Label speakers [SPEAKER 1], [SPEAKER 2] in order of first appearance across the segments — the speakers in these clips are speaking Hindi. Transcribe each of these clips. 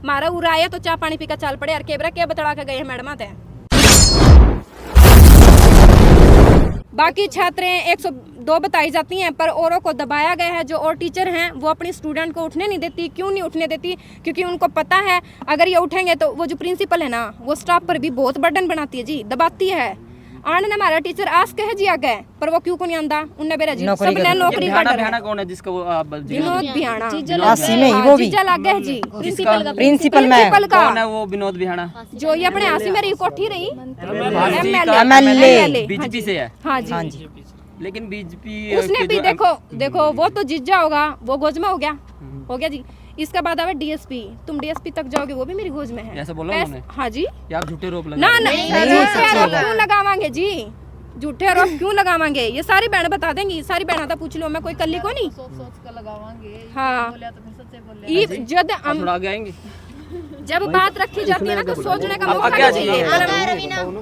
[SPEAKER 1] मारा उरा आया तो चाय पानी पी का चल पड़े यार केबरा के बतड़ा के गए हैं मैडम आते बाकी छात्रें 102 बताई जाती हैं पर औरों को दबाया गया है। जो और टीचर हैं वो अपनी स्टूडेंट को उठने नहीं देती। क्यों नहीं उठने देती? क्योंकि उनको पता है अगर ये उठेंगे तो वो जो प्रिंसिपल है ना वो स्टाफ पर भी बहुत बर्डन बनाती है जी, दबाती है। आने ना हमारा टीचर आस कह जी आ गए पर वो क्यों को नहीं आंदा उन्हें बेरा जी सबने नौकरी का डर है।
[SPEAKER 2] कौन है जिसका वो
[SPEAKER 1] विनोद बिहाना
[SPEAKER 3] आसी में ही वो भी
[SPEAKER 1] जीजा लग गए जी
[SPEAKER 3] प्रिंसिपल में
[SPEAKER 1] का
[SPEAKER 2] कौन है वो विनोद बिहाना
[SPEAKER 1] जो ये अपने आसी में रही कोठी रही
[SPEAKER 3] MLA
[SPEAKER 2] बीजेपी से है।
[SPEAKER 1] हाँ जी
[SPEAKER 2] लेकिन बीजेपी
[SPEAKER 1] उसने भी देखो वो तो जीजा होगा वो गोजमा हो गया जी। इसके बाद आवे डीएसपी, तुम डीएसपी तक जाओगे वो भी मेरी गोज में है।
[SPEAKER 2] ऐसा बोला उन्होंने?
[SPEAKER 1] हाँ जी
[SPEAKER 2] यार झूठे रोप लगा
[SPEAKER 1] ना झूठे आरोप क्यों लगावांगे जी, झूठे आरोप क्यों लगावांगे? ये सारी बहन बता देंगी, सारी बहना तो पूछ लो, मैं कोई कल्ली को नहीं।
[SPEAKER 4] सोच कर लगावांगे।
[SPEAKER 1] हाँ
[SPEAKER 4] बोलिया तो फिर सच्चे बोले।
[SPEAKER 1] जब
[SPEAKER 2] थोड़ा आगे आएंगे।
[SPEAKER 1] जब बात रखी जाती है ना तो सोचने का मौका
[SPEAKER 2] क्या
[SPEAKER 1] चाहिए।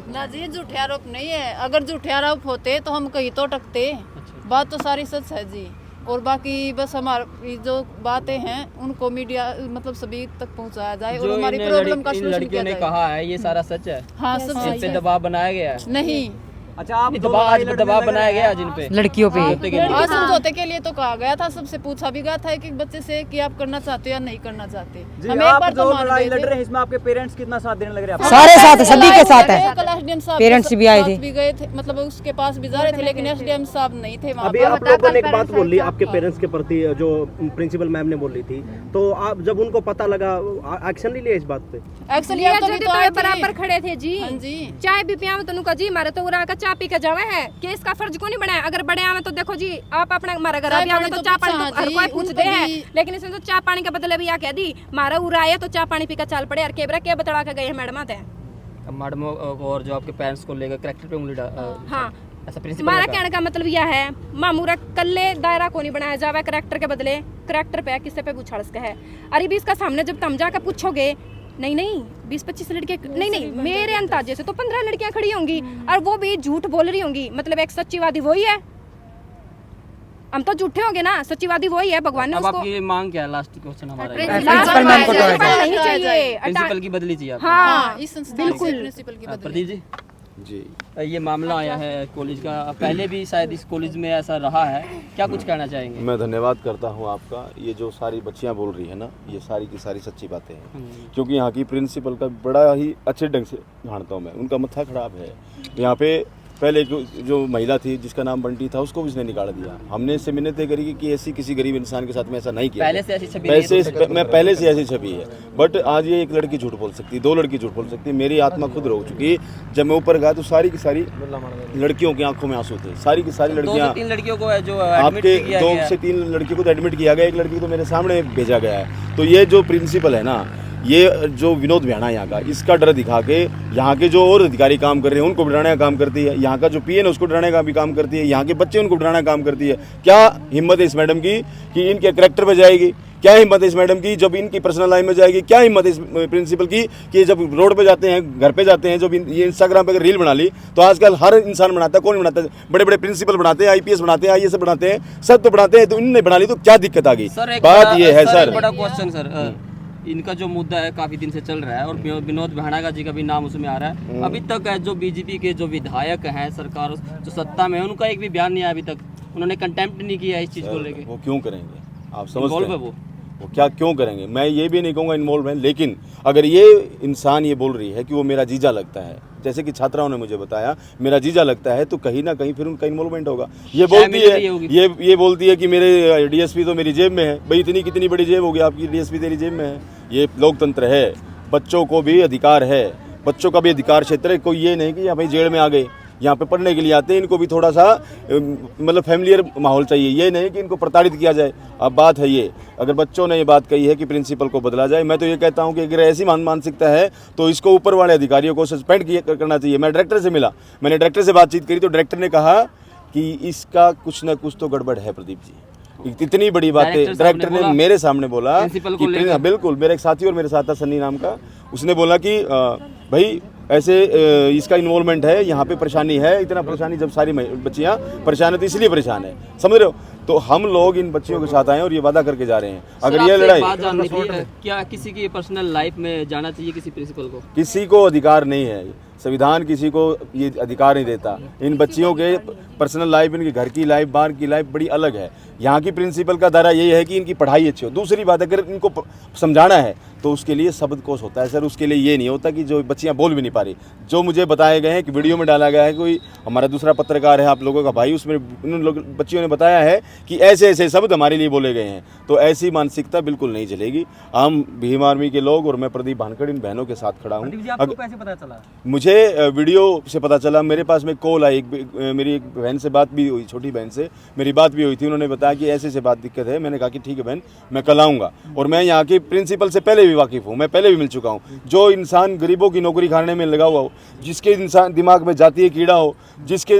[SPEAKER 4] ना जी झूठे आरोप नहीं है, अगर झूठे आरोप होते तो हम कहीं तो टकते। बात तो सारी सच है जी। और बाकी बस हमारी जो बातें हैं उनको मीडिया मतलब सभी तक पहुंचाया जाए और हमारी प्रॉब्लम का सलूशन किया जाए।
[SPEAKER 2] कहा है ये सारा सच है।
[SPEAKER 4] हाँ सब
[SPEAKER 2] जिन
[SPEAKER 4] सच
[SPEAKER 2] पे
[SPEAKER 4] है।
[SPEAKER 2] दबाव बनाया गया है।
[SPEAKER 4] नहीं
[SPEAKER 5] अच्छा आप
[SPEAKER 2] दबाव बनाया गया है जिन पे
[SPEAKER 3] लड़कियों पे
[SPEAKER 4] हाँ समझौते के लिए तो कहा गया था, सबसे पूछा भी गया था एक एक बच्चे से कि आप करना चाहते हो या नहीं करना चाहते।
[SPEAKER 5] जी,
[SPEAKER 4] हम एक
[SPEAKER 5] आप
[SPEAKER 4] बार
[SPEAKER 5] जो
[SPEAKER 4] तो मान
[SPEAKER 5] लड़ाई
[SPEAKER 4] गए
[SPEAKER 5] लड़
[SPEAKER 4] थे।
[SPEAKER 5] रहे हैं इसमें आपके पेरेंट्स कितना साथ देने लग रहे हैं?
[SPEAKER 3] सारे साथ है, सभी के साथ है।
[SPEAKER 4] कल एसडीएम साहब
[SPEAKER 3] पेरेंट्स भी आए थे।
[SPEAKER 4] भी गए थे, मतलब उसके पास भी जा रहे थे लेकिन एसडीएम साहब नहीं थे वहाँ
[SPEAKER 6] अभी
[SPEAKER 4] पर।
[SPEAKER 6] आप लोगों ने एक बात बोली आपके पेरेंट्स के प्रति जो प्रिंसिपल मैम ने बोली थी, तो आप जब उनको पता लगा एक्शन नहीं लिया इस बात पे?
[SPEAKER 4] एक्शन लिया तो
[SPEAKER 1] जल्दी
[SPEAKER 4] तो आए थे।
[SPEAKER 1] बराबर खड़े थे जी।
[SPEAKER 4] हाँ जी।
[SPEAKER 1] चाय भी पिया तो नुका जी मारे तो उरा का चाय पी के जावे है कि इसका फर्ज को नहीं बनाया। अगर बड़े आवे तो देखो जी आप अपने हमारे घर
[SPEAKER 4] चाय
[SPEAKER 1] भी आवे
[SPEAKER 4] पानी
[SPEAKER 1] तो
[SPEAKER 4] तो
[SPEAKER 1] चाय पानी
[SPEAKER 4] पूछा,
[SPEAKER 1] तो हर
[SPEAKER 4] जी,
[SPEAKER 1] कोई पूछते
[SPEAKER 4] उनको
[SPEAKER 1] हैं
[SPEAKER 4] भी-
[SPEAKER 1] लेकिन इसने तो चाय पानी के बदले भी या कह दी मारा उरा आया तो चाय पानी पी के चल पड़े यार केबरा के बतड़ा के गए हैं मैडम आते
[SPEAKER 2] मैडम और जो आपके पेरेंट्स को लेकर कैरेक्टर पे उंगली
[SPEAKER 1] हाँ
[SPEAKER 2] ऐसा प्रिंसिपल
[SPEAKER 1] हमारा कहने का मतलब यह है मामूरा कल्ले दायरा को नहीं बनाया जावे करेक्टर के बदले करेक्टर पे किससे पे पूछा उसका है। अरे भी इसका सामने जब तुम जाकर पूछोगे नहीं 20-25 लड़कियां नहीं मेरे अंदाजे से तो 15 लड़कियां खड़ी होंगी और वो भी झूठ बोल रही होंगी। मतलब एक सच्चीवादी वही है, हम तो झूठे होंगे ना, सच्चीवादी वही है। भगवान ने
[SPEAKER 2] अब
[SPEAKER 1] उसको
[SPEAKER 2] आपकी मांग क्या है? लास्ट क्वेश्चन हमारा ये।
[SPEAKER 3] प्रिंसिपल मैम को
[SPEAKER 1] प्रिंसिपल नहीं चाहिए
[SPEAKER 2] प्रिंसिपल की बदली चाहिए आपको।
[SPEAKER 1] हाँ
[SPEAKER 4] इस संस्थान से प्रिंसिपल की बदली।
[SPEAKER 2] प्रदीप जी
[SPEAKER 6] जी
[SPEAKER 2] ये मामला आया है कॉलेज का, पहले भी शायद इस कॉलेज में ऐसा रहा है, क्या कुछ कहना चाहेंगे?
[SPEAKER 7] मैं धन्यवाद करता हूं आपका। ये जो सारी बच्चियां बोल रही है ना, ये सारी की सारी सच्ची बातें हैं, क्योंकि यहाँ की प्रिंसिपल का बड़ा ही अच्छे ढंग से जानता हूँ मैं। उनका मत्था खराब है। यहाँ पे पहले जो महिला थी जिसका नाम बंटी था उसको भी उसने निकाल दिया। हमने इससे मिन्नतें करी कि ऐसी किसी गरीब इंसान के साथ में ऐसा नहीं किया।
[SPEAKER 2] पहले से ऐसी छवि नहीं है तो
[SPEAKER 7] मैं पहले से ऐसी छवि है, बट आज ये एक लड़की झूठ बोल सकती है, 2 लड़की झूठ बोल सकती है। मेरी आत्मा खुद रो चुकी। जब मैं ऊपर गया तो सारी की सारी लड़कियों की आंखों में आंसू थे। सारी की सारी
[SPEAKER 2] 2
[SPEAKER 7] लड़कियां,
[SPEAKER 2] से 3 लड़कियों को जो एडमिट
[SPEAKER 7] आपके
[SPEAKER 2] किया
[SPEAKER 7] 2
[SPEAKER 2] गया
[SPEAKER 7] से 3 लड़कियों को एडमिट किया गया, एक लड़की को तो मेरे सामने भेजा गया है। तो ये जो प्रिंसिपल है ना, ये जो विनोद बिहाना यहाँ का, इसका डर दिखा के यहाँ के जो और अधिकारी काम कर रहे हैं उनको डराने का काम करती है। यहाँ का जो पीएन है उसको डराने का भी काम करती है। यहाँ के बच्चे उनको डराने का काम करती है। क्या हिम्मत है इस मैडम की कि इनके करेक्टर पे जाएगी? क्या हिम्मत है इस मैडम की जब इनकी पर्सनल लाइफ में जाएगी? क्या हिम्मत है इस प्रिंसिपल की कि जब रोड पे जाते हैं, घर पे जाते हैं, जब ये इंस्टाग्राम पे अगर रील बना ली तो आजकल हर इंसान बनाता है। कौन बनाता है? बड़े बड़े प्रिंसिपल बनाते हैं, आईपीएस बनाते हैं, आईएएस बनाते हैं, सब तो बनाते हैं। तो इन्होंने बना ली तो क्या दिक्कत आ गई? बात ये है सर।
[SPEAKER 2] एक बड़ा क्वेश्चन सर, इनका जो मुद्दा है काफी दिन से चल रहा है और विनोद बिहाना जी का भी नाम उसमें आ रहा है। अभी तक जो बीजेपी के जो विधायक हैं, सरकार जो सत्ता में है, उनका एक भी बयान नहीं आया अभी तक। उन्होंने कंटेम्प्ट नहीं किया इस चीज को लेके।
[SPEAKER 7] वो क्यों करेंगे? आप समझते
[SPEAKER 2] इन्वॉल्व
[SPEAKER 7] हैं
[SPEAKER 2] है
[SPEAKER 7] वो क्या क्यों करेंगे? मैं ये भी नहीं कहूँगा इन्वॉल्व है, लेकिन अगर ये इंसान ये बोल रही है कि वो मेरा जीजा लगता है, जैसे कि छात्राओं ने मुझे बताया मेरा जीजा लगता है, तो कहीं ना कहीं फिर उनका इन्वॉल्वमेंट होगा। ये बोलती है कि मेरे डीएसपी तो मेरी जेब में है। भाई इतनी कितनी बड़ी जेब होगी आपकी? डीएसपी तेरी जेब में है। ये लोकतंत्र है, बच्चों को भी अधिकार है, बच्चों का भी अधिकार क्षेत्र है। कोई ये नहीं कि यहाँ भाई जेल में आ गए, यहाँ पे पढ़ने के लिए आते हैं, इनको भी थोड़ा सा मतलब फैमिलियर माहौल चाहिए। ये नहीं कि इनको प्रताड़ित किया जाए। अब बात है ये, अगर बच्चों ने ये बात कही है कि प्रिंसिपल को बदला जाए, मैं तो ये कहता हूँ कि अगर ऐसी मानसिकता है तो इसको ऊपर वाले अधिकारियों को सस्पेंड करना चाहिए। मैं डायरेक्टर से मिला, मैंने डायरेक्टर से बातचीत करी तो डायरेक्टर ने कहा कि इसका कुछ ना कुछ तो गड़बड़ है। प्रदीप जी इतनी बड़ी बात है, डायरेक्टर ने मेरे सामने बोला कि बिल्कुल, मेरा एक साथी और मेरे साथ था सन्नी नाम का, उसने बोला कि भाई ऐसे इसका इन्वॉल्वमेंट है, यहाँ पे परेशानी है। इतना परेशानी, जब सारी बच्चियाँ परेशान है तो इसलिए परेशान है, समझ रहे हो? तो हम लोग इन बच्चियों के साथ आए हैं और ये वादा करके जा रहे हैं।
[SPEAKER 2] सर,
[SPEAKER 7] अगर ये
[SPEAKER 2] आपसे एक
[SPEAKER 7] लड़ाई,
[SPEAKER 2] बात जाननी थी, क्या किसी की पर्सनल लाइफ में जाना चाहिए किसी प्रिंसिपल को?
[SPEAKER 7] किसी को अधिकार नहीं है, संविधान किसी को ये अधिकार नहीं देता। इन बच्चियों के पर्सनल लाइफ, इनके घर की लाइफ, बाहर की लाइफ बड़ी अलग है। यहाँ की प्रिंसिपल का दायरा यही है कि इनकी पढ़ाई अच्छी हो। दूसरी बात, अगर इनको समझाना है तो उसके लिए शब्दकोश होता है सर, उसके लिए ये नहीं होता कि जो बच्चियाँ बोल भी नहीं पा रही। जो मुझे बताए गए हैं कि वीडियो में डाला गया है, कोई हमारा दूसरा पत्रकार है आप लोगों का भाई, उसमें उन लोग बच्चियों ने बताया है कि ऐसे ऐसे शब्द हमारे लिए बोले गए हैं। तो ऐसी मानसिकता बिल्कुल नहीं चलेगी। हम भीम आर्मी के लोग और मैं प्रदीप भानखड़ इन बहनों के साथ खड़ा हूँ।
[SPEAKER 5] आपको कैसे पता चला?
[SPEAKER 7] मुझे वीडियो से पता चला, मेरे पास में कॉल आई, मेरी एक बहन से बात भी हुई, छोटी बहन से मेरी बात भी हुई थी। उन्होंने बताया कि ऐसे बात दिक्कत है। मैंने कहा कि ठीक है बहन, मैं कल आऊँगा। और मैं यहाँ की प्रिंसिपल से पहले भी वाकिफ़ हूँ, मैं पहले भी मिल चुका हूँ। जो इंसान गरीबों की नौकरी खाने में लगा हुआ हो, जिसके इंसान दिमाग में जातीय कीड़ा हो, जिसके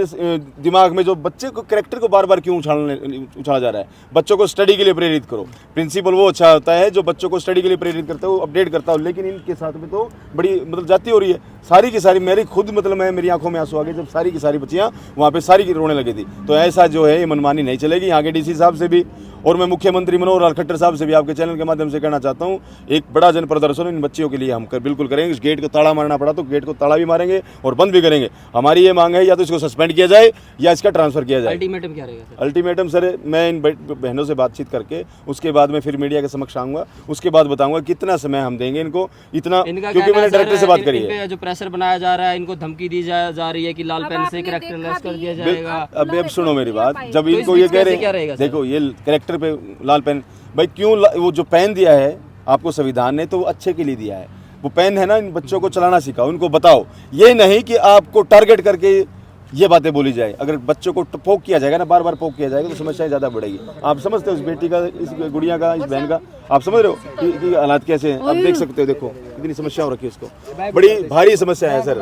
[SPEAKER 7] दिमाग में जो बच्चे को कैरेक्टर को बार बार क्यों उछाला जा रहा है। बच्चों को स्टडी के लिए प्रेरित करो। प्रिंसिपल वो अच्छा होता है जो बच्चों को स्टडी के लिए प्रेरित करता है, वो अपडेट करता हो। लेकिन इनके साथ में तो बड़ी मतलब जाती हो रही है। सारी की सारी मेरी खुद मतलब मैं मेरी आंखों में आंसू आ गए जब सारी की सारी बच्चियां वहाँ पे सारी की रोने लगी थी। तो ऐसा जो है ये मनमानी नहीं चलेगी। यहाँ के डीसी साहब से भी और मैं मुख्यमंत्री मनोहर लाल खट्टर साहब से भी आपके चैनल के माध्यम से कहना चाहता हूँ, एक बड़ा जन प्रदर्शन इन बच्चियों के लिए हम बिल्कुल करेंगे। इस गेट को ताला मारना पड़ा तो गेट को ताला भी मारेंगे और बंद भी करेंगे। हमारी ये मांग है या तो इसको सस्पेंड किया जाए या इसका ट्रांसफर किया जाए।
[SPEAKER 2] अल्टीमेटम क्या रहेगा सर?
[SPEAKER 7] अल्टीमेटम सर, मैं इन बहनों से बातचीत करके उसके बाद में फिर मीडिया के समक्ष आऊँगा। उसके बाद बताऊँगा कितना समय हम देंगे इनको, इतना, क्योंकि मैंने डायरेक्टर से बात करी है।
[SPEAKER 2] जो प्रेशर बनाया जा रहा है, इनको धमकी दी जा रही है कि लाल पेन से कैरेक्टर लेस कर दिया जाएगा।
[SPEAKER 7] अब सुनो मेरी बात, जब इनको ये कह रहे हैं, देखो ये कैरेक्टर पे लाल पेन, भाई क्यों वो जो पेन दिया है आपको संविधान ने तो वो अच्छे के लिए दिया है। वो पेन है ना, इन बच्चों को चलाना सिखाओ, इनको बताओ। ये नहीं कि आपको टारगेट करके ये बातें बोली जाए। अगर बच्चों को पोक किया जाएगा ना, बार बार पोक किया जाएगा तो समस्याएं ज़्यादा बढ़ेगी। आप समझते हो इस बेटी का, इस गुड़िया का, इस बहन का, आप समझ रहे हो कि हालात कैसे हैं। आप देख सकते हो, देखो कितनी समस्या हो रखी है उसको। बड़ी भारी समस्या है सर,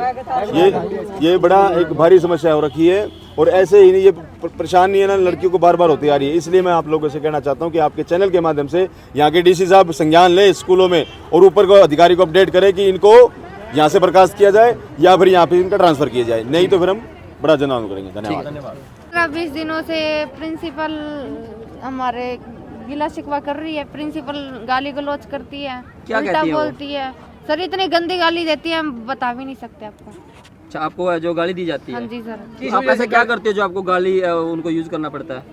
[SPEAKER 7] ये बड़ा एक भारी समस्या हो रखी है। और ऐसे ही नहीं, ये परेशानी है ना लड़कियों को बार बार होती आ रही है। इसलिए मैं आप लोगों से कहना चाहता हूँ कि आपके चैनल के माध्यम से यहाँ के डीसी साहब संज्ञान लें स्कूलों में और ऊपर को अधिकारी को अपडेट करें कि इनको यहाँ से बर्खास्त किया जाए या फिर यहाँ पे इनका ट्रांसफर किया जाए। नहीं तो फिर हम बड़ा जन आंदोलन करेंगे। धन्यवाद।
[SPEAKER 8] 20 दिनों से प्रिंसिपल हमारे गिला शिकवा कर रही है। प्रिंसिपल गाली गलौज करती है, उल्टा बोलती है सर, इतनी गंदी गाली देती है हम बता भी नहीं सकते आपको।
[SPEAKER 2] अच्छा, आपको जो गाली दी जाती है?
[SPEAKER 8] हाँ जी सर।
[SPEAKER 2] आप ऐसा क्या करते हो जो आपको गाली उनको यूज करना पड़ता है?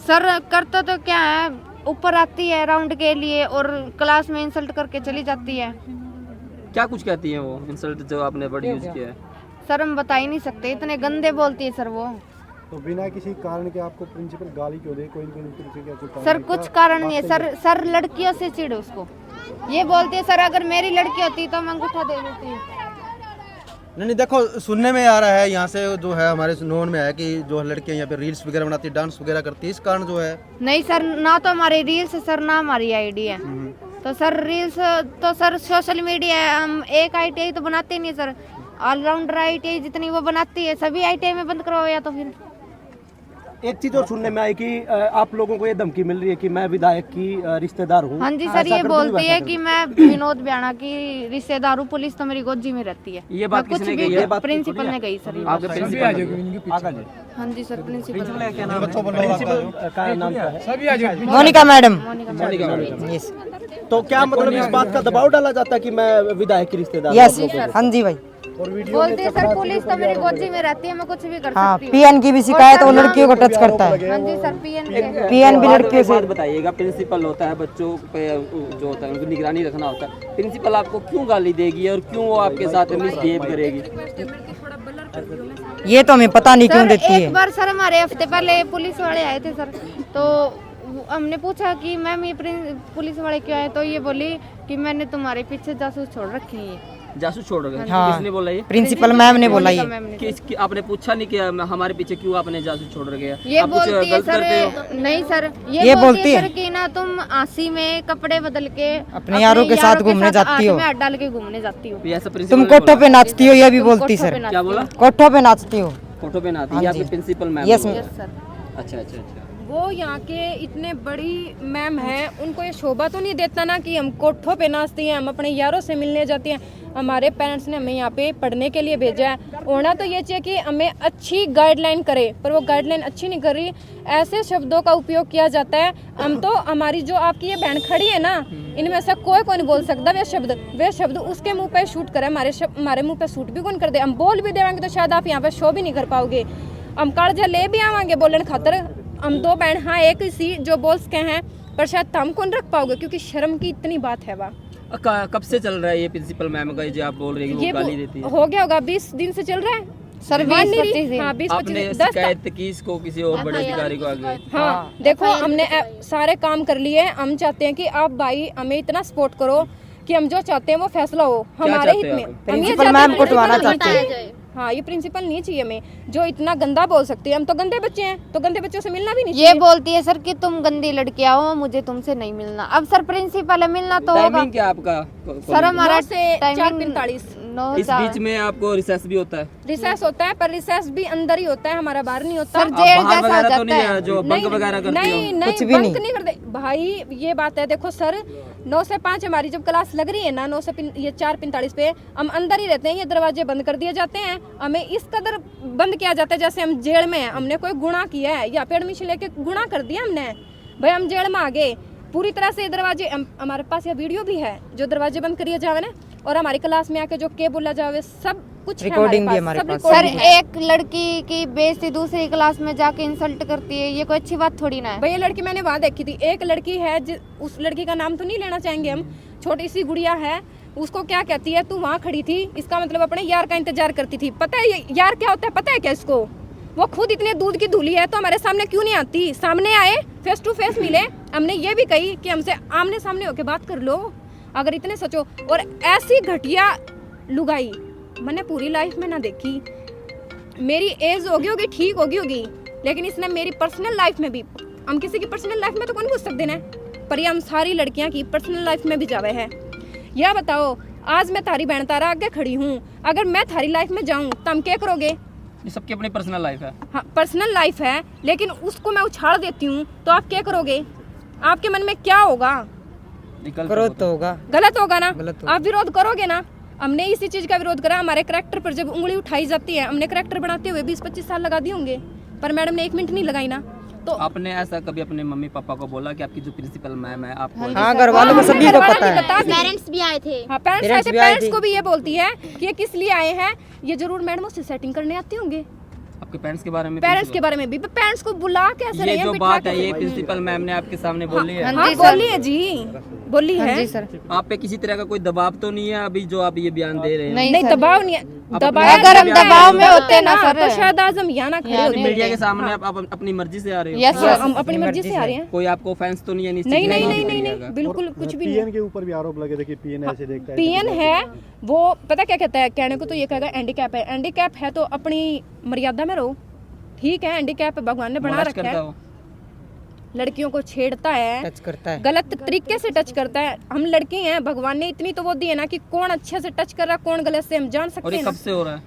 [SPEAKER 8] सर करता तो क्या है, ऊपर आती है राउंड के लिए और क्लास में इंसल्ट करके चली जाती है।
[SPEAKER 2] क्या कुछ कहती है वो इंसल्ट जो आपने वर्ड यूज किया है?
[SPEAKER 8] सर हम बता ही नहीं सकते, इतने गंदे बोलती है सर वो।
[SPEAKER 9] तो बिना किसी कारण के आपको प्रिंसिपल गाली क्यों दे? कोई
[SPEAKER 8] सर कुछ कारण नहीं है सर लड़कियों से चिढ़ उसको। ये बोलती है सर अगर मेरी लड़की होती तो मैं अंगूठा दे देती।
[SPEAKER 10] नहीं देखो, सुनने में आ रहा है यहाँ से जो है हमारे नोन में है कि जो लड़कियाँ यहाँ पे रील्स वगैरह बनाती है, डांस वगैरह करती है, इस कारण जो है।
[SPEAKER 8] नहीं सर, ना तो हमारी रील्स है सर, ना हमारी आईडी है। तो सर रील्स तो सर सोशल मीडिया है, हम एक ITI तो बनाते नहीं सर। ऑलराउंडर ITI जितनी वो बनाती है सभी ITI में बंद करवाओ या तो फिर।
[SPEAKER 6] एक चीज और सुनने में आई कि आप लोगों को ये धमकी मिल रही है कि मैं विधायक की रिश्तेदार हूँ।
[SPEAKER 8] हाँ जी सर, ये बोलती है कि मैं विनोद ब्याणा की रिश्तेदार हूँ, पुलिस तो मेरी गोजी में रहती है।
[SPEAKER 2] ये बात किसने कही है?
[SPEAKER 8] प्रिंसिपल ने कही सर।
[SPEAKER 2] आपके प्रिंसिपल?
[SPEAKER 8] हाँ जी सर, प्रिंसिपल
[SPEAKER 6] का नाम क्या है?
[SPEAKER 3] मोनिका मैडम। यस
[SPEAKER 6] तो क्या मतलब इस बात का दबाव डाला जाता है कि मैं विधायक की रिश्तेदार?
[SPEAKER 3] यस हाँ जी भाई।
[SPEAKER 8] बोलती है सर पुलिस तो मेरी गोजी में रहती है, मैं कुछ भी कर
[SPEAKER 3] हाँ,
[SPEAKER 8] सकती हूँ।
[SPEAKER 3] PN की भी शिकायत वो लड़कियों को टच करता है।
[SPEAKER 8] हाँ जी सर,
[SPEAKER 3] PN भी लड़कियों से।
[SPEAKER 2] बात बताइएगा, प्रिंसिपल होता है बच्चों पे जो होता है उनको निगरानी रखना होता है, प्रिंसिपल आपको क्यों गाली देगी और क्यों वो आपके साथ मिसबिहेव करेगी?
[SPEAKER 3] ये तो हमें पता नहीं क्यों देती है।
[SPEAKER 8] एक बार सर हमारे हफ्ते पहले पुलिस वाले आए थे सर, तो हमने पूछा कि मैम ये पुलिस वाले क्यों आए, तो ये बोली कि मैंने तुम्हारे पीछे जासूस छोड़ रखे हैं।
[SPEAKER 2] जासूस छोड़ रहे?
[SPEAKER 3] हाँ,
[SPEAKER 2] किसने बोला ये?
[SPEAKER 3] प्रिंसिपल मैम ने बोला ये।
[SPEAKER 2] कि आपने पूछा नहीं कि हमारे पीछे क्यों आपने जासूस छोड़ रखे?
[SPEAKER 8] ये बोलती है सर, नहीं सर, ये बोलती है सर कि ना तुम आसी में कपड़े बदल के
[SPEAKER 3] अपने यारों के साथ घूमने जाती हो,
[SPEAKER 8] हाथ डाल के घूमने जाती हो,
[SPEAKER 3] तुम कोठों पे नाचती हो, ये भी बोलती सर।
[SPEAKER 2] क्या बोला?
[SPEAKER 3] कोठों पे नाचती हो।
[SPEAKER 2] कोठों पे नाचती है आपके प्रिंसिपल मैम?
[SPEAKER 3] Yes
[SPEAKER 2] sir. अच्छा।
[SPEAKER 1] वो यहाँ के इतने बड़ी मैम है, उनको ये शोभा तो नहीं देता ना कि हम कोठों पे नाचती हैं, हम अपने यारों से मिलने जाती हैं। हमारे पेरेंट्स ने हमें यहाँ पे पढ़ने के लिए भेजा है। होना तो ये चाहिए कि हमें अच्छी गाइडलाइन करे, पर वो गाइडलाइन अच्छी नहीं कर रही। ऐसे शब्दों का उपयोग किया जाता है। हम तो हमारी जो आपकी ये बहन खड़ी है ना, इनमें से कोई नहीं बोल सकता वे शब्द उसके मुंह पे शूट करे, हमारे मुंह पे शूट भी कौन कर दे। हम बोल भी देंगे तो शायद आप यहाँ पे शो भी नहीं कर पाओगे। हम कालजा ले भी आवांगे बोलने खातर। हम दो बहन हाँ एक सी जो बोल सके हैं, पर शायद हम कौन रख पाओगे क्योंकि शर्म की इतनी बात है। वाह,
[SPEAKER 2] कब से चल रहा है ये प्रिंसिपल मैम का, ये जो आप बोल रहे हैं कि वो गाली देती है?
[SPEAKER 1] हो गया होगा 20 दिन से चल रहा है
[SPEAKER 8] सर, 20-25 दिन।
[SPEAKER 1] हाँ 20-25
[SPEAKER 2] आपने
[SPEAKER 1] दिन।
[SPEAKER 2] शिकायत की इसको किसी और बड़े अधिकारी को आगे?
[SPEAKER 1] हाँ देखो, हमने सारे काम कर लिए हैं। हम चाहते हैं कि आप भाई हमें इतना सपोर्ट करो कि हम जो चाहते हैं वो फैसला हो हमारे हित में।
[SPEAKER 3] प्रिंसिपल मैम को हटवाना चाहते हैं।
[SPEAKER 1] हाँ, ये प्रिंसिपल नहीं चाहिए हमें जो इतना गंदा बोल सकती है। हम तो गंदे बच्चे हैं, तो गंदे बच्चों से मिलना भी नहीं
[SPEAKER 8] ये
[SPEAKER 1] चाहिए।
[SPEAKER 8] बोलती है सर कि तुम गंदी लड़कियां हो, मुझे तुमसे नहीं मिलना। अब सर प्रिंसिपल है, मिलना तो होगा।
[SPEAKER 2] टाइमिंग क्या आपका?
[SPEAKER 8] सर हमारा
[SPEAKER 1] 9 से 4:45।
[SPEAKER 2] इस बीच में आपको रिसेस भी होता है?
[SPEAKER 1] रिसेस होता है, पर रिसेस भी अंदर ही होता है, हमारा बाहर नहीं होता।
[SPEAKER 8] सर जेल
[SPEAKER 2] बाहर
[SPEAKER 8] जैसा हो
[SPEAKER 2] वगैरह तो नहीं
[SPEAKER 8] जाता
[SPEAKER 2] है
[SPEAKER 8] है।
[SPEAKER 2] जो बंक वगैरह करती हो?
[SPEAKER 1] नहीं नहीं,
[SPEAKER 3] कुछ भी
[SPEAKER 1] बंक
[SPEAKER 3] नहीं।
[SPEAKER 1] नहीं करते भाई। ये बात है, देखो सर 9 से 5 हमारी जब क्लास लग रही है ना, 9 से ये 4:45 पे हम अंदर ही रहते हैं। ये दरवाजे बंद कर दिए जाते हैं, हमें इस कदर बंद किया जाता है जैसे हम जेल में हैं। हमने कोई गुनाह किया है या पे एडमिशन लेके गुनाह कर दिया हमने, भाई हम जेल में आ गए पूरी तरह से। दरवाजे हमारे पास ये वीडियो भी है जो दरवाजे बंद करिए जावे ना, और हमारी क्लास में आके जो के बोला जावे सब कुछ
[SPEAKER 3] रिकॉर्डिंग भी हमारे पास।
[SPEAKER 8] सर एक लड़की की बेइज्जती दूसरी क्लास में जाके इंसल्ट करती है, ये कोई अच्छी बात थोड़ी ना है।
[SPEAKER 1] भाई ये लड़की मैंने वहाँ देखी थी। एक लड़की है उस लड़की का नाम तो नहीं लेना चाहेंगे हम, छोटी सी गुड़िया है। उसको क्या कहती है, तू वहाँ खड़ी थी, इसका मतलब अपने यार का इंतजार करती थी। पता है ये यार क्या होता है, पता है क्या इसको? वो खुद इतने दूध की धूली है तो हमारे सामने क्यों नहीं आती? सामने आए, फेस टू फेस मिले। हमने ये भी कही कि हमसे आमने सामने होके बात कर लो अगर इतने सचो। और ऐसी घटिया लुगाई मैंने पूरी लाइफ में ना देखी। मेरी एज होगी ठीक होगी, लेकिन इसने मेरी पर्सनल लाइफ में भी, हम किसी की पर्सनल लाइफ में तो कौन घुस सकते ना, पर ये हम सारी लड़कियां की पर्सनल लाइफ में भी जावे है। यह बताओ, आज मैं थारी बहन तारा आगे खड़ी हूँ, अगर मैं थारी लाइफ में जाऊँ तो हम क्या करोगे?
[SPEAKER 2] ये सबकी अपनी पर्सनल लाइफ है।
[SPEAKER 1] हाँ पर्सनल लाइफ है, लेकिन उसको मैं उछाल देती हूँ तो आप क्या करोगे? आपके मन में क्या होगा?
[SPEAKER 3] करो तो होगा,
[SPEAKER 1] गलत होगा ना?
[SPEAKER 3] गलत होगा।
[SPEAKER 1] आप विरोध करोगे ना? हमने इसी चीज का विरोध करा। हमारे करैक्टर पर जब उंगली उठाई जाती है, हमने करैक्टर बनाते हुए 20-25 साल लगा दिए होंगे, पर मैडम ने 1 मिनट नहीं लगाई ना। तो
[SPEAKER 2] आपने ऐसा कभी अपने मम्मी पापा को बोला कि आपकी जो प्रिंसिपल मैम है आपको?
[SPEAKER 3] हाँ घर वालों को सभी को पता है।
[SPEAKER 8] पेरेंट्स भी आए थे।
[SPEAKER 1] हाँ पेरेंट्स आए थे। पेरेंट्स को भी ये बोलती है कि ये किस लिए आए हैं, ये जरूर मैडम से सेटिंग करने आते होंगे।
[SPEAKER 2] आपके पेरेंट्स के बारे में?
[SPEAKER 1] पेरेंट्स के बारे में भी, पेरेंट्स को बुला कैसे रहे
[SPEAKER 2] ये
[SPEAKER 1] हैं,
[SPEAKER 2] जो
[SPEAKER 1] बिठा
[SPEAKER 2] बात है
[SPEAKER 1] कैसे
[SPEAKER 2] ये
[SPEAKER 1] रहे हैं?
[SPEAKER 2] प्रिंसिपल मैम ने आपके सामने बोली है?
[SPEAKER 1] हाँ बोली है जी, बोली है।
[SPEAKER 8] जी सर।
[SPEAKER 2] आप पे किसी तरह का कोई दबाव तो नहीं है अभी जो आप ये बयान दे रहे हैं?
[SPEAKER 1] नहीं दबाव नहीं है। दबाव
[SPEAKER 8] अगर हम दबाव में होते ना सर,
[SPEAKER 1] तो शायद आज हम यहाँ ना खड़े होते।
[SPEAKER 2] मीडिया के सामने आप अपनी मर्जी से आ रहे हो?
[SPEAKER 8] यस
[SPEAKER 1] हाँ, हम अपनी मर्जी से आ रहे हैं।
[SPEAKER 2] कोई आपको ऑफेंस तो नहीं है?
[SPEAKER 1] नहीं नहीं नहीं नहीं नहीं, बिल्कुल कुछ भी नहीं।
[SPEAKER 9] पीएन के ऊपर भी आरोप लगे थे कि पीएन ऐसे देखता है।
[SPEAKER 1] पीएन है वो, पता क्या कहता है, कहने को तो ये कहेगा हैंडीकैप है। हैंडीकैप है तो अपनी मर्यादा में रहो, ठीक है? हैंडीकैप भगवान ने बना रखा है। लड़कियों को छेड़ता है,
[SPEAKER 3] टच करता है,
[SPEAKER 1] गलत तरीके से टच करता है। हम लड़के हैं, भगवान ने इतनी तो वो दी है ना कि कौन अच्छे से टच कर रहा कौन गलत से हम जान
[SPEAKER 2] और
[SPEAKER 1] सकते
[SPEAKER 2] ये
[SPEAKER 1] हैं
[SPEAKER 2] कब
[SPEAKER 1] ना।
[SPEAKER 2] से हो रहा है?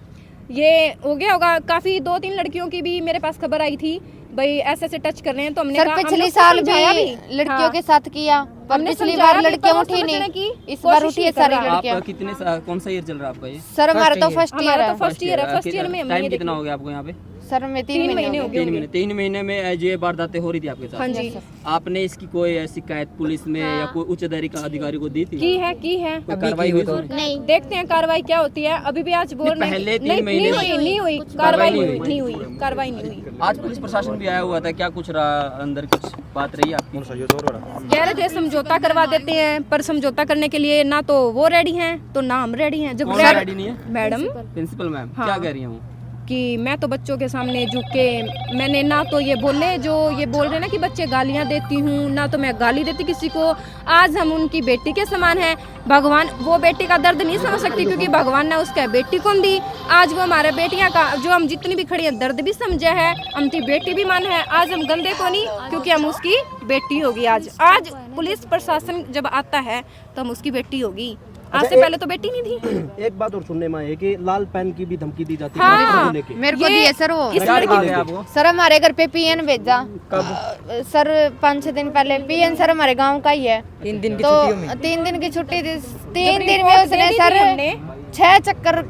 [SPEAKER 1] ये हो गया होगा काफी, 2-3 लड़कियों की भी मेरे पास खबर आई थी भाई ऐसे ऐसे टच कर रहे हैं, तो हमने
[SPEAKER 8] सर
[SPEAKER 1] कहा, हम
[SPEAKER 8] पिछले
[SPEAKER 1] लोग को
[SPEAKER 8] साल
[SPEAKER 1] समझाया
[SPEAKER 8] भी लड़कियों
[SPEAKER 1] हाँ।
[SPEAKER 8] के साथ किया, पर
[SPEAKER 1] हमने
[SPEAKER 8] पिछली
[SPEAKER 1] समझाया
[SPEAKER 8] बार
[SPEAKER 1] भी,
[SPEAKER 8] लड़कियां
[SPEAKER 1] पर वो
[SPEAKER 8] उठी
[SPEAKER 1] समझने
[SPEAKER 8] नहीं,
[SPEAKER 1] की
[SPEAKER 8] इस बार
[SPEAKER 1] कोशिश
[SPEAKER 8] उठी है
[SPEAKER 1] कर
[SPEAKER 8] सारी
[SPEAKER 1] रहा है।
[SPEAKER 8] लड़कियां।
[SPEAKER 2] आप कितने कौन सा ईयर चल रहा है आपका ये?
[SPEAKER 8] सर हमारा तो
[SPEAKER 3] First
[SPEAKER 8] फर्स्ट ईयर
[SPEAKER 1] हमारा
[SPEAKER 8] है।
[SPEAKER 1] तो फर्स्ट ईयर है। फर्स्ट ईयर में हमने ये
[SPEAKER 2] टाइम कितना
[SPEAKER 1] देखी।
[SPEAKER 2] हो गया आपको यहाँ पे?
[SPEAKER 8] सर में 3
[SPEAKER 1] 3
[SPEAKER 8] महीने
[SPEAKER 1] महीने
[SPEAKER 8] हो
[SPEAKER 1] हो
[SPEAKER 8] गए।
[SPEAKER 1] गए।
[SPEAKER 2] 3 महीने में ये वारदातें हो रही थी आपके साथ?
[SPEAKER 1] हाँ जी,
[SPEAKER 2] आपने इसकी कोई शिकायत पुलिस में या कोई उच्च अधिकारी को दी थी?
[SPEAKER 1] की है
[SPEAKER 2] कोई कार्रवाई हुई तो?
[SPEAKER 8] नहीं,
[SPEAKER 1] देखते हैं कार्रवाई क्या होती है। अभी भी आज बोल रहे हैं
[SPEAKER 2] पहले
[SPEAKER 1] कि-
[SPEAKER 2] 3 महीने में
[SPEAKER 1] नहीं हुई कार्रवाई, नहीं हुई कार्रवाई, नहीं हुई।
[SPEAKER 2] आज पुलिस प्रशासन भी आया हुआ था, क्या कुछ रहा अंदर, कुछ बात रही आपकी?
[SPEAKER 1] कह रहे थे समझौता करवा देते हैं, पर समझौता करने के लिए ना तो वो रेडी हैं तो ना हम रेडी हैं। जब
[SPEAKER 2] कौन रेडी नहीं है?
[SPEAKER 1] मैडम
[SPEAKER 2] प्रिंसिपल मैम
[SPEAKER 1] हाँ।
[SPEAKER 2] क्या कह रही हूँ
[SPEAKER 1] कि मैं तो बच्चों के सामने झुक के, मैंने ना तो ये बोले जो ये बोल रहे ना कि बच्चे गालियां देती हूँ, ना तो मैं गाली देती किसी को। आज हम उनकी बेटी के समान हैं। भगवान वो बेटी का दर्द नहीं समझ सकती क्योंकि भगवान ने उसका बेटी कौन दी। आज वो हमारे बेटियां का, जो हम जितनी भी खड़ी हैं, दर्द भी समझा है, हमती बेटी भी मान है। आज हम गंदे को नहीं, क्योंकि हम उसकी बेटी होगी। आज पुलिस प्रशासन जब आता है तो हम उसकी बेटी होगी। आज से पहले तो बेटी नहीं थी।
[SPEAKER 6] एक बात और सुनने में है कि लाल पेन की भी धमकी दी जाती
[SPEAKER 1] हाँ।
[SPEAKER 6] है को लेके।
[SPEAKER 8] मेरे को
[SPEAKER 1] ये
[SPEAKER 8] दिए सर वो
[SPEAKER 1] इस
[SPEAKER 5] क्या
[SPEAKER 1] लड़की
[SPEAKER 5] दिया आपको?
[SPEAKER 8] सर हमारे घर पे पीएन भेजा सर 5-6 दिन पहले। पीएन सर हमारे गांव का ही है।
[SPEAKER 3] 3 दिन की
[SPEAKER 8] तो
[SPEAKER 3] छुट्टियों में
[SPEAKER 8] 3 दिन की छुट्टी थी। 3
[SPEAKER 1] जब
[SPEAKER 8] दिन में
[SPEAKER 1] रिपोर्ट
[SPEAKER 8] उसने
[SPEAKER 1] दे दी
[SPEAKER 8] सर
[SPEAKER 1] थी हमने।
[SPEAKER 8] 6 चक्कर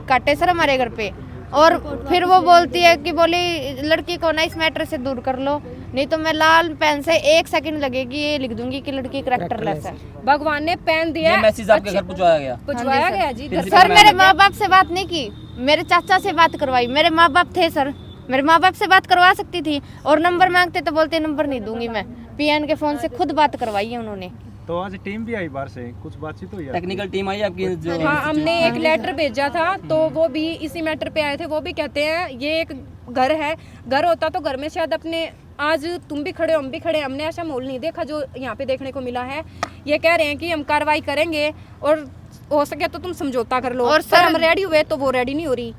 [SPEAKER 8] काटे सर हमारे घर पे। और फिर वो बोलती है कि बोली लड़की को ना इस मैटर से दूर कर लो, नहीं तो मैं लाल पेन से 1 सेकंड लगेगी ये लिख दूंगी कि लड़की करेक्टरलेस है।
[SPEAKER 1] भगवान ने पेन दिया,
[SPEAKER 2] ये मैसेज आपके घर पहुंचाया गया?
[SPEAKER 1] पहुंचवाया गया जी घर।
[SPEAKER 8] सर मेरे माँ बाप से बात नहीं की, मेरे चाचा से बात करवाई। मेरे माँ बाप थे सर, मेरे माँ बाप से बात करवा सकती थी। और नंबर मांगते तो बोलते नंबर नहीं दूंगी मैं। पीएन के फोन से खुद बात करवाई है उन्होंने।
[SPEAKER 9] तो आज टीम भी आई बाहर से, कुछ बातचीत हुई है?
[SPEAKER 2] टेक्निकल टीम आई आपकी जो?
[SPEAKER 1] हाँ, हमने एक लेटर भेजा था तो वो भी इसी मैटर पे आए थे। वो भी कहते हैं ये एक घर है, घर होता तो घर में शायद अपने आज तुम भी खड़े हो हम भी खड़े, हमने ऐसा माहौल नहीं देखा जो यहाँ पे देखने को मिला है। ये कह रहे हैं कि हम कार्रवाई करेंगे और हो सके तो तुम समझौता कर लो।
[SPEAKER 8] और
[SPEAKER 1] और
[SPEAKER 8] सर-
[SPEAKER 1] हम रेडी हुए तो वो रेडी नहीं हो रही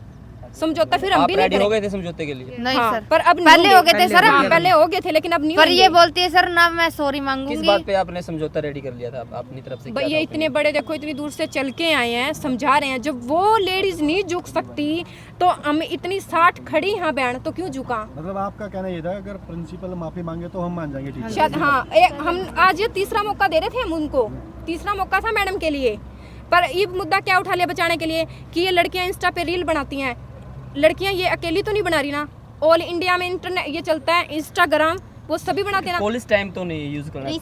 [SPEAKER 1] समझौता, फिर हम
[SPEAKER 2] आप
[SPEAKER 1] भी नहीं
[SPEAKER 2] रेडी हो
[SPEAKER 1] करेंगे।
[SPEAKER 2] गए थे समझौते के लिए?
[SPEAKER 8] नहीं
[SPEAKER 1] हाँ,
[SPEAKER 8] सर,
[SPEAKER 1] पर अब नहीं
[SPEAKER 8] पहले हो
[SPEAKER 1] होंगे।
[SPEAKER 8] गए थे सर
[SPEAKER 1] हाँ,
[SPEAKER 8] हम।
[SPEAKER 1] पहले हो गए थे लेकिन अब नहीं
[SPEAKER 8] पर ये
[SPEAKER 1] होंगे।
[SPEAKER 8] बोलती है सर ना मैं सॉरी
[SPEAKER 2] किस
[SPEAKER 8] मांगूंगी।
[SPEAKER 2] बात पे आपने समझौता रेडी कर लिया था अपनी तरफ से?
[SPEAKER 1] भाई ये इतने बड़े देखो इतनी दूर से चल के आए हैं, समझा रहे हैं। जब वो लेडीज नहीं झुक सकती तो हम इतनी 60 खड़ी यहाँ बहन तो क्यों झुका?
[SPEAKER 9] मतलब आपका कहना ये था अगर प्रिंसिपल माफी मांगे तो हम मान जाएंगे, ठीक है?
[SPEAKER 1] शायद हाँ, हम आज ये तीसरा मौका दे रहे थे हम उनको, तीसरा मौका था मैडम के लिए। पर ये मुद्दा क्या उठा लिया बचाने के लिए कि ये लड़कियां इंस्टा पे रील बनाती हैं। लड़कियां ये अकेली तो नहीं बना रही ना, ऑल इंडिया में इंटरनेट ये चलता है इंस्टाग्राम, वो सभी बनाते हैं ना।
[SPEAKER 2] पुलिस टाइम तो नहीं यूज करना चाहिए?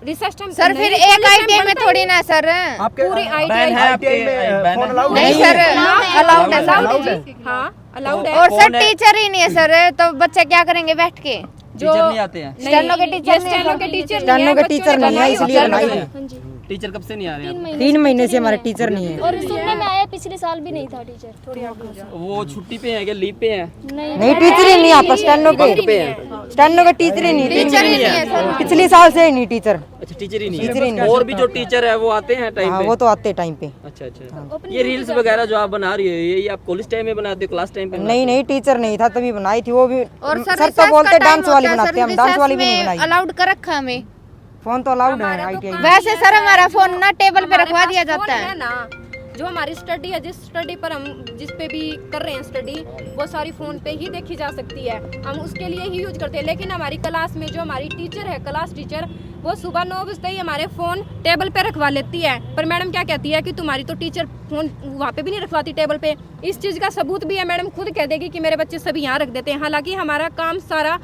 [SPEAKER 1] रिसर्च टाइम
[SPEAKER 8] सर फिर एक आईटीआई में थोड़ी ना सर।
[SPEAKER 6] आपके
[SPEAKER 1] पूरी
[SPEAKER 2] बैन
[SPEAKER 1] आईटीआई
[SPEAKER 2] है आपके? बैन
[SPEAKER 6] फोन
[SPEAKER 2] है?
[SPEAKER 6] अलाउड
[SPEAKER 8] नहीं सर अलाउड है
[SPEAKER 1] अलाउड
[SPEAKER 8] सर।
[SPEAKER 1] है जी, हाँ अलाउड है।
[SPEAKER 8] और सर
[SPEAKER 2] कौन है?
[SPEAKER 8] टीचर ही नहीं है सर, तो बच्चे क्या करेंगे बैठ के?
[SPEAKER 2] टीचर नहीं आते हैं?
[SPEAKER 8] स्टेनो के टीचर नहीं है
[SPEAKER 1] स्टेनो
[SPEAKER 8] सर।
[SPEAKER 1] के टीचर
[SPEAKER 3] स्टेनो के टीचर नहीं है इसलिए बनाई है।
[SPEAKER 2] टीचर कब से नहीं आ रहे हैं?
[SPEAKER 3] 3 महीने से हमारे टीचर नहीं है।
[SPEAKER 11] और सुनने में आया पिछले साल भी नहीं था टीचर।
[SPEAKER 2] वो छुट्टी पे हैं क्या, लीव पे हैं?
[SPEAKER 3] नहीं टीचर ही नहीं यहाँ पर, स्टेनो के टीचर ही नहीं।
[SPEAKER 8] टीचर ही नहीं है सर।
[SPEAKER 3] पिछले साल से ही नहीं टीचर।
[SPEAKER 2] अच्छा टीचर ही
[SPEAKER 3] टीचर ही
[SPEAKER 2] नहीं
[SPEAKER 3] नहीं
[SPEAKER 2] है। और भी जो टीचर है वो आते हैं टाइम
[SPEAKER 3] हाँ
[SPEAKER 2] पे?
[SPEAKER 3] वो तो आते टाइम पे।
[SPEAKER 2] अच्छा अच्छा। ये रील्स वगैरह जो आप बना रही हो ये आप कॉलेज टाइम में बनाते हो, क्लास टाइम पे?
[SPEAKER 3] नहीं नहीं टीचर नहीं था तभी बनाई थी वो भी।
[SPEAKER 8] और
[SPEAKER 3] सर तो बोलते डांस वाली बनाते हैं, हम डांस वाली भी नहीं बनाई।
[SPEAKER 8] अलाउड कर रखा हमें।
[SPEAKER 3] फोन तो अलाउड है आईटीआई।
[SPEAKER 8] वैसे सर हमारा फोन ना टेबल पे रखवा दिया
[SPEAKER 1] हमारे पास
[SPEAKER 8] जाता
[SPEAKER 1] फोन
[SPEAKER 8] है।
[SPEAKER 1] ना, जो हमारी स्टडी है, जिस स्टडी पर हम जिस पे भी कर रहे हैं स्टडी, वो सारी फोन पे ही देखी जा सकती है। हम उसके लिए ही यूज करते हैं। लेकिन हमारी क्लास में जो हमारी टीचर है, क्लास टीचर, वो सुबह 9 बजते ही हमारे फोन टेबल पे रखवा लेती है। पर मैडम क्या कहती है कि तुम्हारी तो टीचर फोन वहाँ पे भी नहीं रखवाती टेबल पे। इस चीज़ का सबूत भी है, मैडम खुद कह देगी कि मेरे बच्चे सभी यहाँ रख देते हैं। हालांकि हमारा काम सारा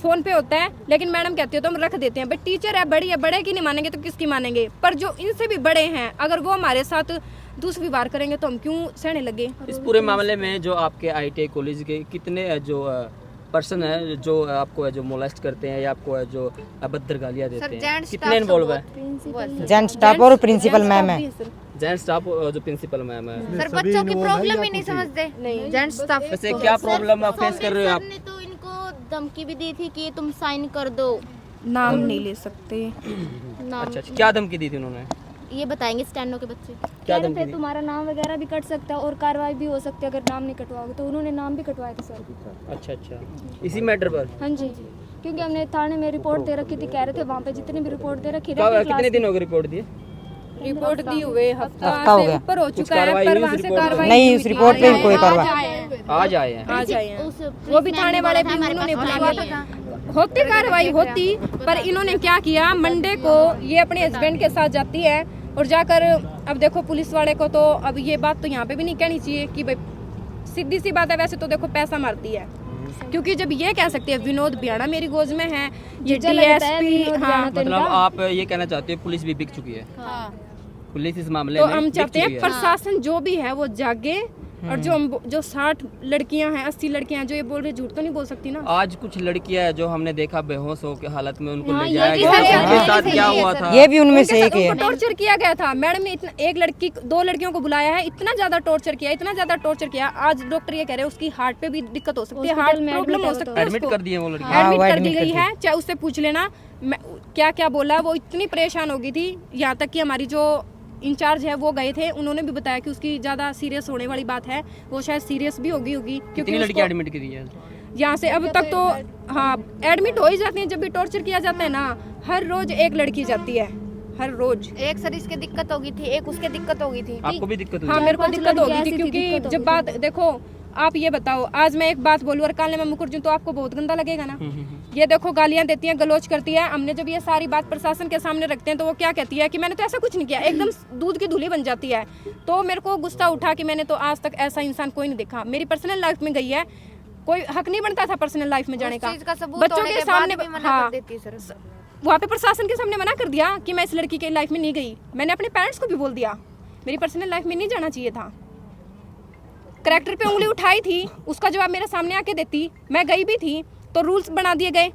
[SPEAKER 1] फोन पे होता है, लेकिन मैडम कहती है तो हम रख देते हैं। बट टीचर है, बड़ी है, बड़े की नहीं मानेंगे तो किसकी मानेंगे? पर जो इनसे भी बड़े हैं, अगर वो हमारे साथ दुष्व्यवहार करेंगे तो हम क्यों सहने लगे?
[SPEAKER 2] इस पूरे मामले में जो आपके आईटीआई कॉलेज के कितने जो पर्सन है जो आपको जो मोलेस्ट करते हैं या आपको जो अभद्र गालियाँ देते हैं, कितने इन्वॉल्व है?
[SPEAKER 3] जेंट्स स्टाफ और प्रिंसिपल मैम है।
[SPEAKER 2] जेंट्स स्टाफ जो प्रिंसिपल मैम है।
[SPEAKER 8] सर बच्चों की प्रॉब्लम ही नहीं समझते। नहीं जेंट्स स्टाफ।
[SPEAKER 2] वैसे क्या प्रॉब्लम आप फेस कर रहे हो आप?
[SPEAKER 11] ने तो इनको धमकी भी दी थी कि तुम साइन कर दो।
[SPEAKER 1] नाम नहीं ले सकते।
[SPEAKER 11] नाम
[SPEAKER 2] अच्छा अच्छा, क्या धमकी दी थी उन्होंने?
[SPEAKER 11] ये बताएंगे स्टैंडो के बच्चे।
[SPEAKER 2] क्या
[SPEAKER 11] कह रहे
[SPEAKER 2] धमकी
[SPEAKER 11] थे
[SPEAKER 2] दी?
[SPEAKER 11] तुम्हारा नाम वगैरह भी कट सकता है और कार्रवाई भी हो सकती है अगर नाम नहीं कटवाओगे। तो उन्होंने नाम भी कटवाए थे सर।
[SPEAKER 2] अच्छा अच्छा, इसी मैटर पर?
[SPEAKER 11] हाँ जी, क्योंकि हमने थाने में रिपोर्ट दे रखी थी। कह रहे थे वहाँ पे जितनी भी रिपोर्ट दे रखी है।
[SPEAKER 2] कितने दिन हो गए रिपोर्ट दिए?
[SPEAKER 1] रिपोर्ट दी हुए हफ्ता
[SPEAKER 3] हो
[SPEAKER 1] से
[SPEAKER 3] गया।
[SPEAKER 1] ऊपर हो चुका है,
[SPEAKER 2] कार्रवाई
[SPEAKER 1] पर
[SPEAKER 2] हुई
[SPEAKER 1] वहाँ
[SPEAKER 2] उस
[SPEAKER 1] से
[SPEAKER 2] रिपोर्ट में?
[SPEAKER 1] कार्रवाई
[SPEAKER 3] नहीं उस रिपोर्ट पे कोई कार्रवाई।
[SPEAKER 2] आज आए हैं?
[SPEAKER 1] आ जाए हैं।
[SPEAKER 11] उस
[SPEAKER 1] वो भी थाने वाले भी उन्होंने बुला लिया। होती कार्रवाई होती, पर इन्होंने क्या किया, मंडे को ये अपने हस्बैंड के साथ जाती है और जाकर अब देखो पुलिस वाले को तो अब ये बात तो यहाँ पे भी नहीं कहनी चाहिए कि भाई सीधी सी बात है। वैसे तो देखो पैसा मारती है, क्योंकि जब ये कह सकते हैं विनोद बियाणा मेरी गोद में है, ये डीएसपी, हाँ
[SPEAKER 2] मतलब आप ये कहना चाहते हो पुलिस भी बिक चुकी है? पुलिस इस मामले
[SPEAKER 1] तो
[SPEAKER 2] में
[SPEAKER 1] हम
[SPEAKER 2] बिक
[SPEAKER 1] चाहते
[SPEAKER 2] चुकी
[SPEAKER 1] हैं
[SPEAKER 2] है।
[SPEAKER 1] प्रशासन जो भी है वो जागे। और जो 60 लड़कियां हैं, 80 लड़कियां हैं जो ये बोल रही, झूठ तो नहीं बोल सकती ना।
[SPEAKER 2] आज कुछ लड़कियां हैं जो हमने देखा बेहोश हो के हालत में उनको
[SPEAKER 11] हाँ,
[SPEAKER 2] ले
[SPEAKER 11] ये
[SPEAKER 2] जाया
[SPEAKER 11] भी
[SPEAKER 2] गया।
[SPEAKER 11] सर,
[SPEAKER 2] उनके
[SPEAKER 11] ये
[SPEAKER 2] साथ
[SPEAKER 11] भी
[SPEAKER 2] क्या
[SPEAKER 11] सही है
[SPEAKER 2] हुआ
[SPEAKER 11] सर।
[SPEAKER 2] था?
[SPEAKER 3] ये भी उनमें से
[SPEAKER 1] उनके
[SPEAKER 3] एक
[SPEAKER 1] साथ
[SPEAKER 3] है।
[SPEAKER 1] उनको टॉर्चर किया गया था। मैडम ने इतना एक लड़की 2 लड़कियों को बुलाया है, इतना ज्यादा टॉर्चर किया, इतना ज्यादा टॉर्चर किया। आज डॉक्टर ये कह रहे हैं उसकी हार्ट पे भी दिक्कत हो सकती है, हार्ट
[SPEAKER 11] हॉस्पिटल में
[SPEAKER 1] प्रॉब्लम हो
[SPEAKER 11] admit
[SPEAKER 1] सकती है।
[SPEAKER 2] एडमिट कर दिए वो लड़की?
[SPEAKER 3] हाँ,
[SPEAKER 1] एडमिट
[SPEAKER 3] वो
[SPEAKER 1] कर दी
[SPEAKER 3] admit
[SPEAKER 1] गई
[SPEAKER 3] कर
[SPEAKER 1] है, चाहे उससे पूछ लेना क्या क्या बोला। वो इतनी परेशान हो गई थी, यहाँ तक कि हमारी जो इंचार्ज है वो गए थे, उन्होंने भी बताया कि उसकी ज़्यादा सीरियस होने वाली बात है, वो शायद सीरियस भी होगी
[SPEAKER 2] कितनी
[SPEAKER 1] क्योंकि
[SPEAKER 2] लड़की एडमिट की है
[SPEAKER 1] यहाँ से अब तक तो हाँ एडमिट हो ही जाती हैं। जब भी टॉर्चर किया जाता है ना, हर रोज एक लड़की जाती है, हर रोज।
[SPEAKER 8] एक सर इसके दिक्कत होगी थी, एक उसके दिक्कत होगी थी।
[SPEAKER 2] आपको भी दिक्कत हुई?
[SPEAKER 1] हाँ मेरे को
[SPEAKER 11] 4-5
[SPEAKER 1] दिक्कत होगी थी,
[SPEAKER 11] लड़कियां ऐसी थी,
[SPEAKER 1] क्योंकि
[SPEAKER 11] दिक्कत
[SPEAKER 1] जब बात देखो, आप ये बताओ, आज मैं एक बात बोलूँ और कल मैं मुकर दूँ तो आपको बहुत गंदा लगेगा ना। ये देखो गालियां देती हैं, गलोच करती है। हमने जब ये सारी बात प्रशासन के सामने रखते हैं तो वो क्या कहती है कि मैंने तो ऐसा कुछ नहीं किया, एकदम दूध की धुली बन जाती है। तो मेरे को गुस्सा उठा कि मैंने तो आज तक ऐसा इंसान कोई नहीं देखा। मेरी पर्सनल लाइफ में गई है, कोई हक नहीं बनता था पर्सनल लाइफ में जाने का। बच्चों के सामने हाँ, वहाँ पे प्रशासन के सामने मना कर दिया कि मैं इस लड़की के लाइफ में नहीं गई। मैंने अपने पेरेंट्स को भी बोल दिया मेरी पर्सनल लाइफ में नहीं जाना चाहिए था। करैक्टर पे उंगली उठाई थी, उसका जवाब मेरे सामने आके देती, मैं गई भी थी। तो रूल्स बना दिए गए,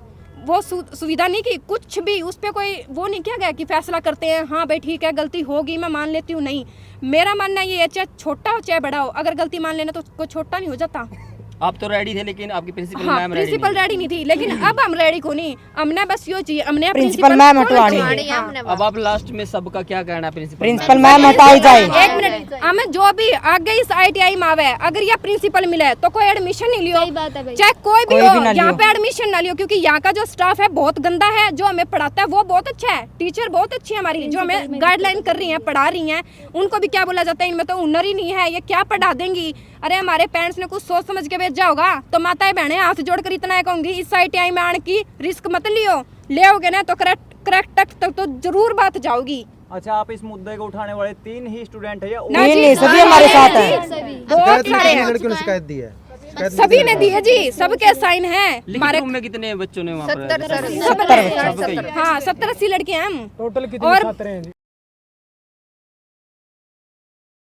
[SPEAKER 1] वो सुविधा नहीं की, कुछ भी उस पर कोई वो नहीं किया गया कि फैसला करते हैं हाँ भाई ठीक है गलती होगी मैं मान लेती हूँ। नहीं, मेरा मानना ये है चाहे छोटा हो चाहे बड़ा हो, अगर गलती मान लेना तो कोई छोटा नहीं हो जाता।
[SPEAKER 2] आप तो रेडी थे लेकिन आपकी प्रिंसिपल
[SPEAKER 1] हाँ,
[SPEAKER 2] मैम
[SPEAKER 1] प्रिंसिपल रेडी नहीं थी, लेकिन अब हम रेडी को नहीं, हमने बस यो चाहिए, हमने
[SPEAKER 3] प्रिंसिपल मैम हटवानी है।
[SPEAKER 2] अब आप लास्ट में सबका क्या कहना है?
[SPEAKER 3] प्रिंसिपल मैम हटाई जाए।
[SPEAKER 1] एक मिनट, हमें जो भी आगे इस ITI में आवे, अगर ये प्रिंसिपल मिले तो कोई एडमिशन नहीं लियो,
[SPEAKER 11] सही बात है भाई।
[SPEAKER 1] चाहे कोई भी
[SPEAKER 3] कोई भी
[SPEAKER 1] हो,
[SPEAKER 3] ना
[SPEAKER 1] यहाँ
[SPEAKER 3] लियो।
[SPEAKER 1] पे एडमिशन ना लियो, क्योंकि यहाँ का जो स्टाफ है बहुत गंदा है। जो हमें पढ़ाता है वो बहुत अच्छा है, टीचर बहुत अच्छी है हमारी, जो हमें गाइडलाइन कर रही है, पढ़ा रही हैं। उनको भी क्या बोला जाता है, इनमें तो हुनर ही नहीं है, ये क्या पढ़ा देंगी। अरे हमारे पेरेंट्स ने कुछ सोच समझ के भेजा होगा। तो माताएं बहनें हाथ जोड़कर इतना कहूंगी, इस ITI में आने की रिस्क मत लियो, ले ना तो करेक्ट तक तो जरूर बात जाओगी।
[SPEAKER 5] अच्छा, आप इस मुद्दे को उठाने वाले 3 ही स्टूडेंट है या
[SPEAKER 1] ना
[SPEAKER 3] नहीं
[SPEAKER 1] जी,
[SPEAKER 3] नहीं सभी हमारे साथ है।
[SPEAKER 1] बहुत सारे हैं,
[SPEAKER 10] लड़कियों ने शिकायत दी है।
[SPEAKER 1] सभी ने दी है जी, सबके साइन है हमारे।
[SPEAKER 2] में कितने बच्चों ने वहाँ पर?
[SPEAKER 1] 70 हाँ 70-80 लड़के हैं हम।
[SPEAKER 9] टोटल
[SPEAKER 1] और
[SPEAKER 9] छात्र हैं जी?